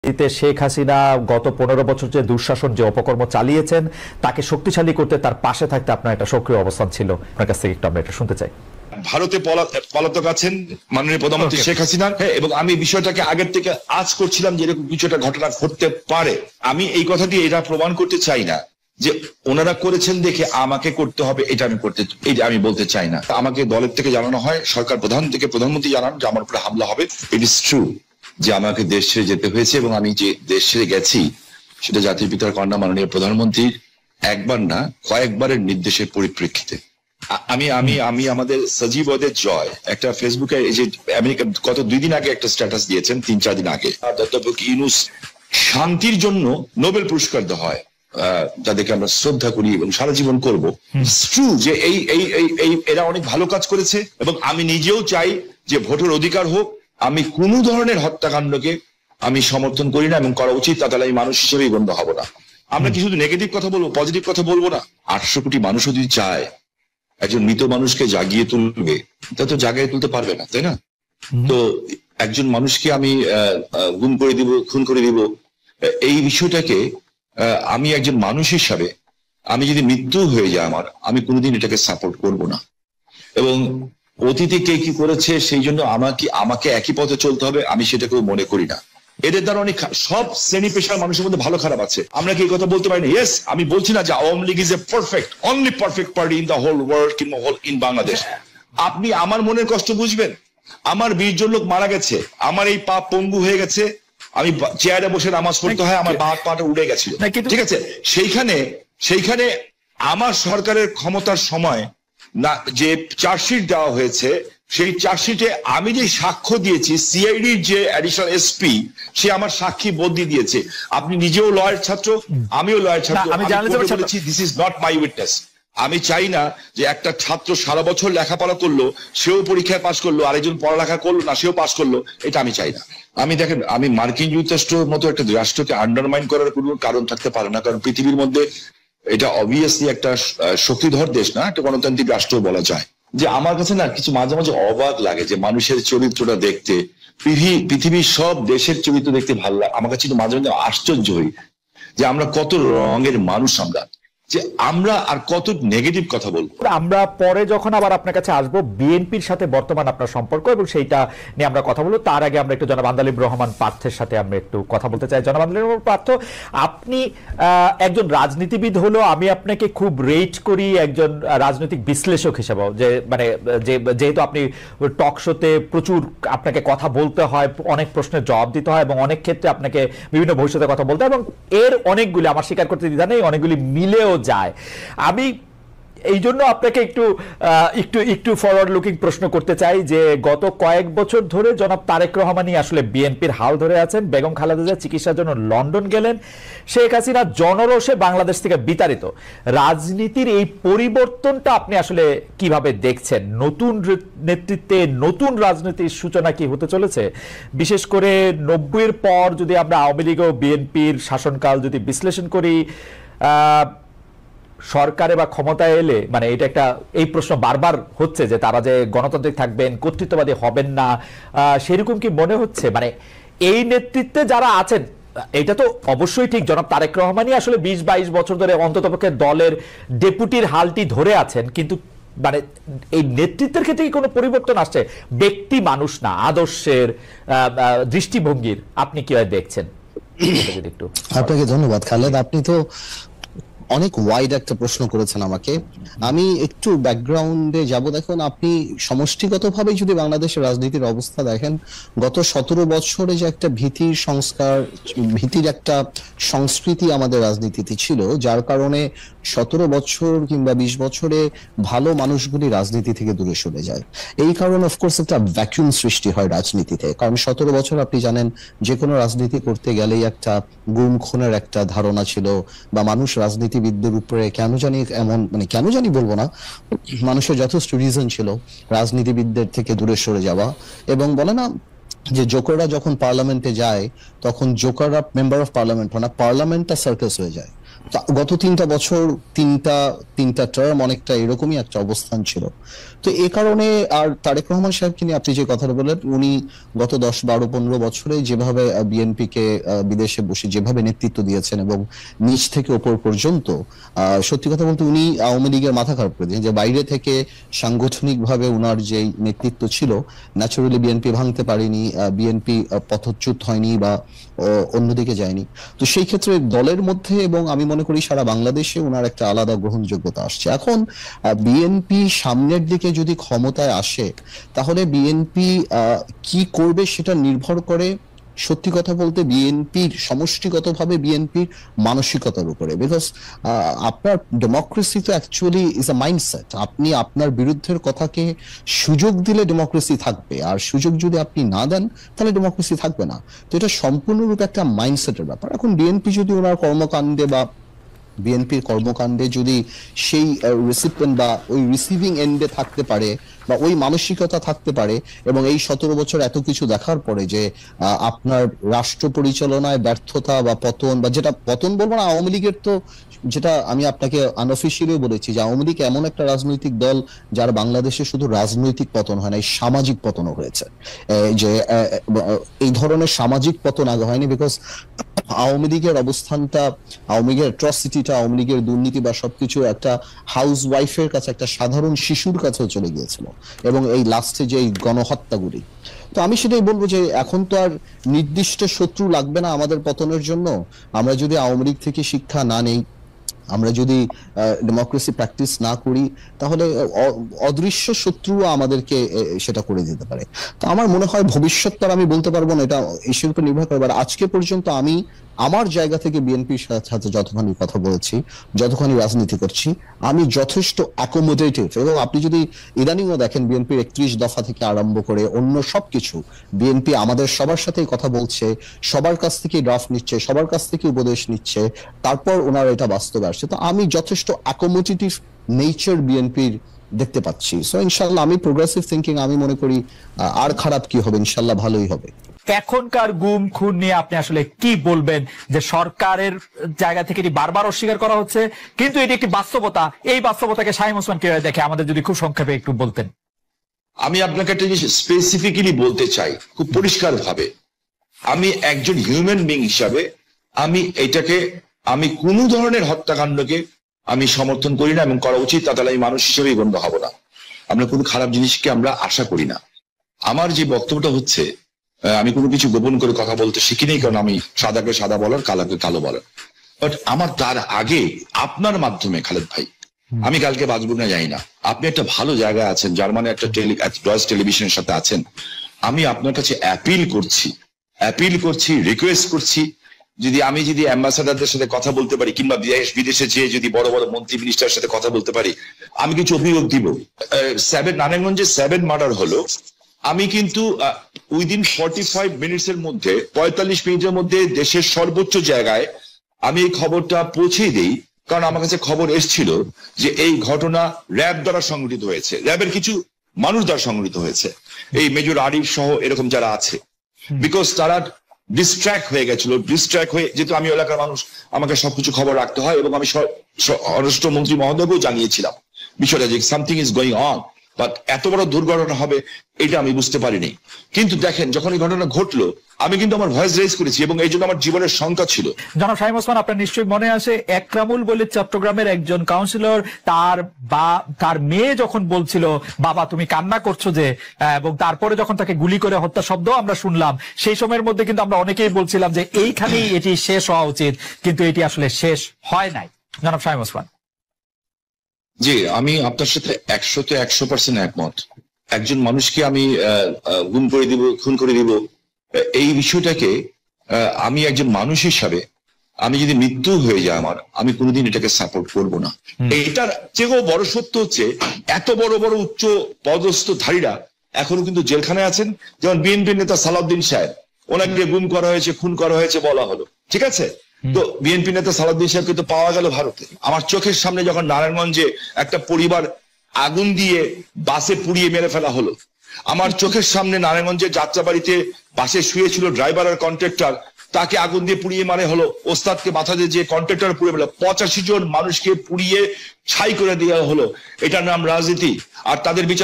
এতে শেখ হাসিনা গত ১৫ বছর যে দুঃশাসন যে অপকর্ম চালিয়েছেন তাকে শক্তিশালী করতে তার পাশে থাকতে আপনার একটা সক্রিয় অবস্থান ছিল, আপনার কাছ থেকে একটু আমরা এটা শুনতে চাই। ভারতে পলাতক আছেন মাননীয় প্রধানমন্ত্রী শেখ হাসিনা, এবং আমি বিষয়টাকে আগের থেকে আজ করছিলাম যে এরকম কিছু একটা ঘটনা ঘটতে পারে। আমি এই কথাটি এটা প্রমাণ করতে চাই না যে ওনারা করেছেন দেখে আমাকে করতে হবে, এটা আমি বলতে চাই না। আমাকে দলের থেকে জানানো হয়, সরকার প্রধান থেকে প্রধানমন্ত্রী জানান যে আমার উপরে হামলা হবে। ইট ইজ ট্রু যে আমাকে দেশ ছেড়ে যেতে হয়েছে, এবং আমি যে দেশ ছেড়ে গেছি সেটা জাতির পিতার কন্যা মাননীয় প্রধানমন্ত্রীর একবার না কয়েকবারের নির্দেশের পরিপ্রেক্ষিতে। আমি আমি আমি আমাদের সজীব ওদের জয় একটা ফেসবুকে এই যে আমেরিকা গত 2 দিন আগে একটা স্ট্যাটাস দিয়েছেন, 3-4 দিন আগে, অধ্যাপক ইউনূস শান্তির জন্য নোবেল পুরস্কার দেওয়া হয়, যাদেরকে আমরা শ্রদ্ধা করি এবং সারা জীবন করবো। ট্রু যে এরা অনেক ভালো কাজ করেছে, এবং আমি নিজেও চাই যে ভোটের অধিকার হোক। আমি কোনো ধরনের হত্যাকাণ্ডকে আমি সমর্থন করি না, এবং করা উচিত, তাহলে আমি মানুষ হিসেবেই গণ্য হব না। আমরা কি শুধু নেগেটিভ কথা বলবো, পজিটিভ কথা বলবো না? 800 কোটি মানুষও যদি চায় একজন মৃত মানুষকে জাগিয়ে তুলবে, তা তো জাগিয়ে তুলতে পারবে না, তাই না? তো একজন মানুষকে আমি গুম করে দিব, খুন করে দিব, এই বিষয়টাকে আমি একজন মানুষ হিসাবে, আমি যদি মৃত্যু হয়ে যায় আমার, আমি কোনোদিন এটাকে সাপোর্ট করব না। এবং অতীতে কে কি করেছে সেই জন্য আমাকে একই পথে চলতে হবে, আমি সেটাকেও মনে করি না। এদের দ্বারা অনেক সব শ্রেণী পেশার মানুষের মধ্যে ভালো খারাপ আছে, আমরা কি এই কথা বলতে পারি না? ইয়েস, আমি বলছি না যে Awami League is a perfect, only perfect party in the whole world কিংবা হোল ইন বাংলাদেশ। আপনি আমার মনের কষ্ট বুঝবেন। আমার 20 জন লোক মারা গেছে, আমার এই পা পঙ্গু হয়ে গেছে, আমি চেয়ারে বসে নামাজ পড়তে হয়, আমার বাঁ পাটা উড়ে গেছিল, ঠিক আছে? সেইখানে আমার সরকারের ক্ষমতার সময় না যে চার্জশিট দেওয়া হয়েছে, সেই চার্জশিটে আমি যে সাক্ষ্য দিয়েছি, সিআইডির যে অ্যাডিশনাল এসপি সে আমার সাক্ষী বদলি দিয়েছে। আপনি নিজেও লয়ার ছাত্র, আমিও লয়ার ছাত্র, আমি বলেছি this is not my witness. আমি চাই না যে একটা ছাত্র সারা বছর লেখাপড়া করলো, সেও পরীক্ষায় পাশ করলো, আরেকজন পড়ালেখা করলো না, সেও পাশ করলো, এটা আমি চাই না। আমি দেখেন, আমি মার্কিন যুক্তরাষ্ট্রের মতো একটা রাষ্ট্রকে আন্ডারমাইন করার কোনো কারণ থাকতে পারে না, কারণ পৃথিবীর মধ্যে এটা অবভিয়াসলি একটা শক্তিধর দেশ না, একটা গণতান্ত্রিক রাষ্ট্র বলা যায়। যে আমার কাছে না কিছু মাঝে মাঝে অবাক লাগে যে মানুষের চরিত্রটা দেখতে, পৃথিবীর সব দেশের চরিত্র দেখতে ভালো লাগে। আমার কাছে মাঝে মাঝে আশ্চর্য হই যে আমরা কত রঙের মানুষ, যে আমরা আর কত নেগেটিভ কথা বলবো। আমরা পরে যখন আবার আপনার কাছে আসবো, বিএনপির সাথে বর্তমান আপনার সম্পর্ক এবং সেইটা নিয়ে আমরা কথা বলবো, তার আগে আমরা একটু জনাব আন্দালিব রহমান পার্থের সাথে আমরা একটু কথা বলতে চাই। জনাব আন্দালিব রহমান পার্থ, আপনি একজন রাজনীতিবিদ হলো, আমি আপনাকে খুব রেট করি একজন রাজনৈতিক বিশ্লেষক হিসেবেও, যে মানে যেহেতু আপনি টক শোতে প্রচুর আপনাকে কথা বলতে হয়, অনেক প্রশ্নের জবাব দিতে হয়, এবং অনেক ক্ষেত্রে আপনাকে বিভিন্ন ভবিষ্যতে কথা বলতে হয়, এবং এর অনেকগুলি আমার স্বীকার করতে দ্বিধা নেই, অনেকগুলি মিলেও যায়। আমি এই জন্য আপনাকে একটু ফরওয়ার্ড লুকিং প্রশ্ন করতে চাই যে গত কয়েক বছর ধরে জনাব তারেক রহমানই আসলে বিএনপির হাল ধরে আছেন। বেগম খালেদা জিয়া চিকিৎসার জন্য লন্ডন গেলেন, শেখ হাসিনা জনরোষে বাংলাদেশ থেকে বিতাড়িত। রাজনীতির এই পরিবর্তনটা আপনি আসলে কিভাবে দেখছেন? নতুন নেতৃত্বে নতুন রাজনীতির সূচনা কি হতে চলেছে? বিশেষ করে 90-এর পর যদি আমরা আওয়ামী লীগ ও বিএনপির শাসনকাল যদি বিশ্লেষণ করি, সরকারে বা ক্ষমতায় এলে মানে এটা একটা এই প্রশ্ন বারবার হচ্ছে যে তারা যে গণতান্ত্রিক থাকবেন, কর্তৃত্ববাদী হবেন না, সেরকম কি মনে হচ্ছে? মানে এই নেতৃত্বে যারা আছেন, এটা তো অবশ্যই ঠিক, জনাব তারেক রহমানই আসলে 20-22 বছর ধরে অন্ততপক্ষে দলের ডেপুটির হালটি ধরে আছেন, কিন্তু মানে এই নেতৃত্বের ক্ষেত্রে কি কোনো পরিবর্তন আসছে? ব্যক্তি মানুষ না, আদর্শের, দৃষ্টিভঙ্গির আপনি কিভাবে দেখছেন? একটু আপনাকে ধন্যবাদ খালেদ, আপনি তো অনেক ওয়াইড একটা প্রশ্ন করেছেন আমাকে। আমি একটু ব্যাকগ্রাউন্ডে যাব। দেখুন, আপনি সমষ্টিগতভাবে যদি বাংলাদেশের রাজনীতির অবস্থা দেখেন, গত 17 বছরে যে একটা ভীতির সংস্কার, ভীতির একটা সংস্কৃতি আমাদের রাজনীতিতে ছিল, যার কারণে 17 বছর কিংবা 20 বছরে ভালো মানুষগুলি রাজনীতি থেকে দূরে সরে যায়। এই কারণে অফকোর্স একটা ভ্যাকুয়াম সৃষ্টি হয় রাজনীতিতে, কারণ 17 বছর আপনি জানেন যে কোনো রাজনীতি করতে গেলেই একটা গুম খুনের একটা ধারণা ছিল, বা মানুষ রাজনীতিবিদদের উপরে কেন জানি এমন, মানে কেন জানি বলবো না, মানুষের যথেষ্ট রিজন ছিল রাজনীতিবিদদের থেকে দূরে সরে যাওয়া। এবং বলে না যে জোকাররা যখন পার্লামেন্টে যায় তখন জোকাররা মেম্বার অফ পার্লামেন্ট হয় না, পার্লামেন্টটা সার্কাস হয়ে যায়। গত 3টা বছর, তিনটা টার্ম অনেকটা এরকমই একটা অবস্থান ছিল। তো এই কারণে, আর তারেক রহমান সাহেবকে নিয়ে আপনি যে কথাটা বললেন, উনি গত 10, 12, 15 বছরে যেভাবে বিএনপি কে বিদেশে বসে যেভাবে নেতৃত্ব দিয়েছেন এবং নিচ থেকে ওপর পর্যন্ত, সত্যি কথা বলতে উনি আওয়ামী লীগের মাথা খারাপ করে দিয়েছেন। যে বাইরে থেকে সাংগঠনিকভাবে উনার যে নেতৃত্ব ছিল, ন্যাচারালি বিএনপি ভাঙতে পারেনি, বিএনপি পথচ্যুত হয়নি বা অন্যদিকে যায়নি। তো সেই ক্ষেত্রে দলের মধ্যে এবং আমি মনে করি সারা বাংলাদেশে ওনার একটা আলাদা গ্রহণযোগ্যতা আসছে। এখন বিএনপি সামনের দিকে যদি ক্ষমতায় আসে, তাহলে বিএনপি কি করবে সেটা নির্ভর করে সত্যি কথা বলতে বিএনপির সমষ্টিগতভাবে বিএনপির মানসিকতার উপরে। বিকজ আপনার ডেমোক্রেসি তো অ্যাকচুয়ালি ইজ আ মাইন্ডসেট। আপনি আপনার বিরুদ্ধের কথাকে সুযোগ দিলে ডেমোক্রেসি থাকবে, আর সুযোগ যদি আপনি না দেন তাহলে ডেমোক্রেসি থাকবে না। তো এটা সম্পূর্ণরূপে একটা মাইন্ডসেটের ব্যাপার। এখন বিএনপি যদি ওনার কর্মকাণ্ডে বা বিএনপির কর্মকাণ্ডে যদি সেই রিসিপিয়েন্ট বা ওই রিসিভিং এন্ডে থাকতে পারে বা ওই মানসিকতা থাকতে পারে, এবং এই 17 বছর এত কিছু দেখার পরে যে আপনার রাষ্ট্র পরিচালনায় ব্যর্থতা বা পতন, বা যেটা পতন বলবো না, আওয়ামী লীগের তো, যেটা আমি আপনাকে আনঅফিসিয়ালি বলেছি যে আওয়ামী লীগ এমন একটা রাজনৈতিক দল যার বাংলাদেশে শুধু রাজনৈতিক পতন হয় না, এই সামাজিক পতনও হয়েছে। যে এই ধরনের সামাজিক পতন আগে হয়নি, বিকজ আওয়ামী লীগের অবস্থানটা, আওয়ামী লীগের অ্যাট্রসিটিটা, আওয়ামী লীগের দুর্নীতি বা সবকিছু একটা হাউস ওয়াইফের কাছে, একটা সাধারণ শিশুর কাছেও চলে গিয়েছিল, এবং এই লাস্টে যে এই গণহত্যাগুলি। তো আমি সেটাই বলবো যে এখন তো আর নির্দিষ্ট শত্রু লাগবে না আমাদের পতনের জন্য। আমরা যদি আওয়ামী লীগ থেকে শিক্ষা না নেই, আমরা যদি ডেমোক্রেসি প্র্যাকটিস না করি, তাহলে অদৃশ্য শত্রু আমাদেরকে সেটা করে দিতে পারে। তো আমার মনে হয় ভবিষ্যৎ তো আমি বলতে পারবো না, এটা ইস্যুর উপর নির্ভর করে। আজকে পর্যন্ত আমি আমার জায়গা থেকে বিএনপির সাথে যতখানি কথা বলেছি, যতখানি রাজনীতি করছি, আমি যথেষ্ট অ্যাকোমোডেটিভ। এবং আপনি যদি ইদানিংও দেখেন বিএনপির 31 দফা থেকে আরম্ভ করে অন্য সবকিছু, বিএনপি আমাদের সবার সাথেই কথা বলছে, সবার কাছ থেকে ড্রাফট নিচ্ছে, সবার কাছ থেকে উপদেশ নিচ্ছে, তারপর ওনারা এটা বাস্তবে আসছে। তো আমি যথেষ্ট অ্যাকোমোডেটিভ নেচার বিএনপির দেখতে পাচ্ছি। সো ইনশাল্লাহ আমি প্রোগ্রেসিভ থিঙ্কিং, আমি মনে করি আর খারাপ কি হবে, ইনশাল্লাহ ভালোই হবে। এখনকার গুম খুন নিয়ে আপনি আসলে কি বলবেন? যে সরকারের জায়গা থেকে এটি বারবার অস্বীকার করা হচ্ছে, কিন্তু এটি একটি বাস্তবতা। এই বাস্তবতাকে শামীম ওসমান কিভাবে দেখে, আমাদের যদি খুব সংক্ষেপে একটু বলতেন। আমি আপনাকে একটা জিনিস স্পেসিফিক্যালি বলতে চাই খুব পরিষ্কার ভাবে। আমি একজন হিউম্যান বিং হিসাবে আমি কোন ধরনের হত্যাকাণ্ডকে আমি সমর্থন করি না, এবং করা উচিত তাহলে আমি মানুষ হিসেবেই গণ্য হব না। আমরা কোনো খারাপ জিনিসকে আমরা আশা করি না। আমার যে বক্তব্যটা হচ্ছে, আমি কোনো কিছু গোপন করে কথা বলতে শিখি নেই, কারণ আমি সাদাকে সাদা বলার, কালাকে কালো বলার। বাট আমার তার আগে আপনার মাধ্যমে, খালেদ ভাই, আমি কালকে বাঁচবো না জানি না, আপনি একটা ভালো জায়গায় আছেন, জার্মানি একটা ডয়েচ টেলিভিশনের সাথে আছেন। আমি আপনার কাছে অ্যাপিল করছি, রিকোয়েস্ট করছি, যদি অ্যাম্বাসাডারদের সাথে কথা বলতে পারি, কিংবা বিদেশে যেয়ে যদি বড় বড় মন্ত্রী মিনিস্টারের সাথে কথা বলতে পারি, আমি কিছু অভিযোগ দিব। নারায়ণগঞ্জে 7 মার্ডার হলো, আমি কিন্তু উইদিন 45 মিনিটসের মধ্যে, 45 মিনিটের মধ্যে দেশের সর্বোচ্চ জায়গায় আমি এই খবরটা পৌঁছে দিই, কারণ আমার কাছে খবর এসেছিল যে এই ঘটনা র্যাব দ্বারা সংঘটিত হয়েছে, র্যাবের কিছু মানুষ দ্বারা সংঘটিত হয়েছে, এই মেজর আরিফ সহ এরকম যারা আছে। বিকজ তারা ডিস্ট্র্যাক্ট হয়ে গেছিল, যেহেতু আমি এলাকার মানুষ, আমাকে সবকিছু খবর রাখতে হয়, এবং আমি স্বরাষ্ট্রমন্ত্রী মহোদয়কেও জানিয়েছিলাম বিষয়টা, যে something is going on, but এত বড় দুর্ঘটনা হবে এটা আমি বুঝতে পারিনি। কিন্তু দেখেন, যখন এই ঘটনা ঘটলো, আমি কিন্তু আমার ভয়েস রেজ করেছি, এবং এই জন্য আমার জীবনের শঙ্কা ছিল। জনাব শামীম ওসমান, আপনার নিশ্চয়ই মনে আছে একরামুল বলে চট্টগ্রামের একজন কাউন্সিলর, তার মেয়ে যখন বলছিল বাবা তুমি কান্না করছো যে, এবং তারপরে যখন তাকে গুলি করে হত্যা শব্দ আমরা শুনলাম, সেই সময়ের মধ্যে কিন্তু আমরা অনেকেই বলছিলাম যে এইখানেই এটি শেষ হওয়া উচিত, কিন্তু এটি আসলে শেষ হয় নাই। জনাব শামীম ওসমান। জি, আমি আপনার সাথে 100% একমত। একজন মানুষকে আমি গুম করে দিব, খুন করে দিব, এই বিষয়টাকে আমি একজন মানুষ হিসাবে, আমি যদি মৃত্যু হয়ে যায় আমার, আমি কোনোদিন এটাকে সাপোর্ট করবো না। এটার চেয়েও বড় সত্য হচ্ছে, এত বড় বড় উচ্চ পদস্থধারীরা এখনো কিন্তু জেলখানায় আছেন। যেমন বিএনপি নেতা সালাউদ্দিন সাহেব, ওনাকে গুম করা হয়েছে, খুন করা হয়েছে বলা হলো, ঠিক আছে। তো বিএনপি নেতা সালাউদ্দিন সাহেবকে তো পাওয়া গেল ভারতে। আমার চোখের সামনে যখন নারায়ণগঞ্জে একটা পরিবার আগুন দিয়ে বাসে পুড়িয়ে মেরে ফেলা হলো, আমার চোখের সামনে নারায়ণগঞ্জের যাত্রাবাড়িতে বাসে শুয়েছিল ড্রাইভার আর কন্ট্রাক্টর, তাকে আগুন দিয়ে পুড়িয়ে মারে হলো, ওস্তাদকে মাথা দিয়ে যে কন্ট্রাক্টর পুড়িয়ে ফেলো, 85 জন মানুষকে পুড়িয়ে ছাই করে দেওয়া হলো। এটার নাম রাজনীতি, আর তাদের বিচার